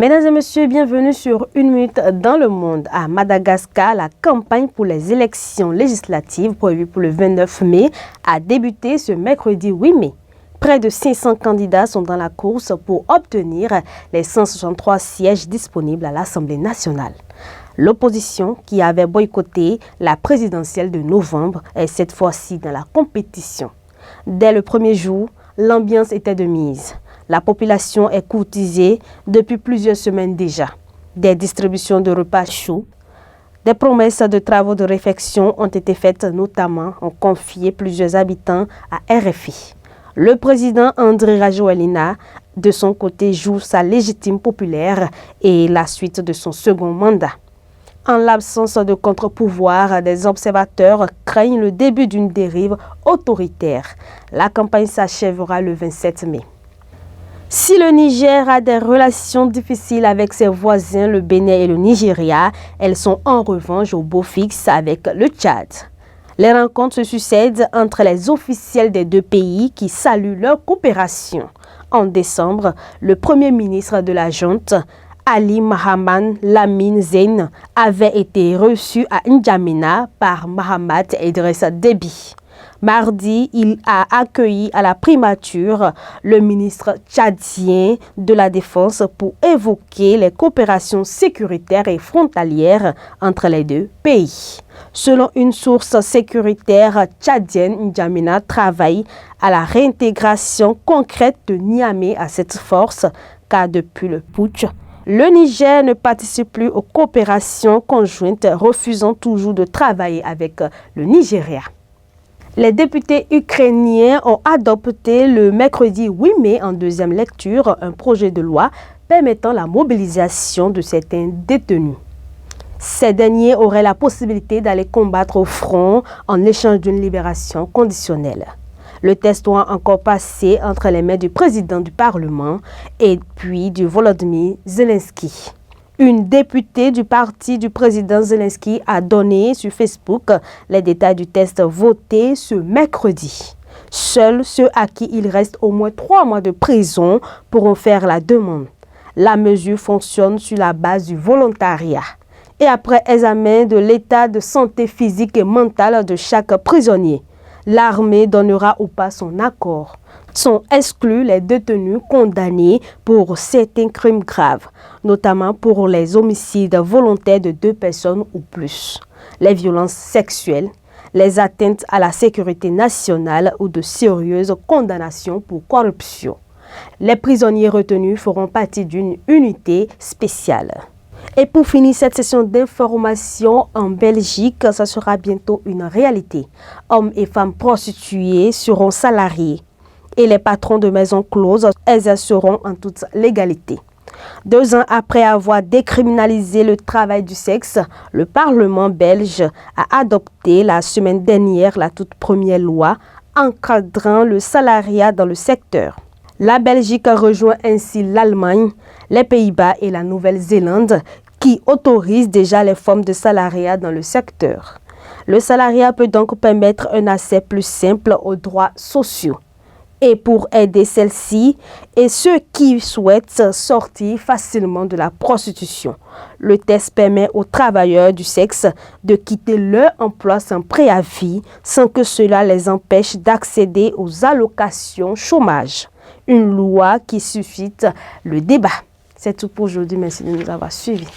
Mesdames et messieurs, bienvenue sur Une minute dans le monde. À Madagascar, la campagne pour les élections législatives prévues pour le 29 mai a débuté ce mercredi 8 mai. Près de 500 candidats sont dans la course pour obtenir les 163 sièges disponibles à l'Assemblée nationale. L'opposition, qui avait boycotté la présidentielle de novembre, est cette fois-ci dans la compétition. Dès le premier jour, l'ambiance était de mise. La population est courtisée depuis plusieurs semaines déjà. Des distributions de repas chauds, des promesses de travaux de réfection ont été faites, notamment ont confié plusieurs habitants à RFI. Le président Andry Rajoelina, de son côté, joue sa légitime populaire et la suite de son second mandat. En l'absence de contre-pouvoir, des observateurs craignent le début d'une dérive autoritaire. La campagne s'achèvera le 27 mai. Si le Niger a des relations difficiles avec ses voisins, le Bénin et le Nigeria, elles sont en revanche au beau fixe avec le Tchad. Les rencontres se succèdent entre les officiels des deux pays qui saluent leur coopération. En décembre, le premier ministre de la junte, Ali Mahaman Lamine Zeine, avait été reçu à N'Djamena par Mahamat Idrissa Déby. Mardi, il a accueilli à la primature le ministre tchadien de la Défense pour évoquer les coopérations sécuritaires et frontalières entre les deux pays. Selon une source sécuritaire tchadienne, N'Djamena travaille à la réintégration concrète de Niamey à cette force, car depuis le putsch, le Niger ne participe plus aux coopérations conjointes, refusant toujours de travailler avec le Nigeria. Les députés ukrainiens ont adopté le mercredi 8 mai en deuxième lecture un projet de loi permettant la mobilisation de certains détenus. Ces derniers auraient la possibilité d'aller combattre au front en échange d'une libération conditionnelle. Le texte doit encore passer entre les mains du président du Parlement et puis du Volodymyr Zelensky. Une députée du parti du président Zelensky a donné sur Facebook les détails du texte voté ce mercredi. Seuls ceux à qui il reste au moins 3 mois de prison pourront faire la demande. La mesure fonctionne sur la base du volontariat. Et après examen de l'état de santé physique et mentale de chaque prisonnier, l'armée donnera ou pas son accord. Sont exclus les détenus condamnés pour certains crimes graves, notamment pour les homicides volontaires de 2 personnes ou plus, les violences sexuelles, les atteintes à la sécurité nationale ou de sérieuses condamnations pour corruption. Les prisonniers retenus feront partie d'une unité spéciale. Et pour finir cette session d'information en Belgique, ça sera bientôt une réalité. Hommes et femmes prostituées seront salariés et les patrons de maisons closes exerceront en toute légalité. 2 ans après avoir décriminalisé le travail du sexe, le Parlement belge a adopté la semaine dernière la toute première loi encadrant le salariat dans le secteur. La Belgique rejoint ainsi l'Allemagne, les Pays-Bas et la Nouvelle-Zélande qui autorisent déjà les formes de salariat dans le secteur. Le salariat peut donc permettre un accès plus simple aux droits sociaux. Et pour aider celles-ci et ceux qui souhaitent sortir facilement de la prostitution, le texte permet aux travailleurs du sexe de quitter leur emploi sans préavis, sans que cela les empêche d'accéder aux allocations chômage. Une loi qui suscite le débat. C'est tout pour aujourd'hui. Merci de nous avoir suivis.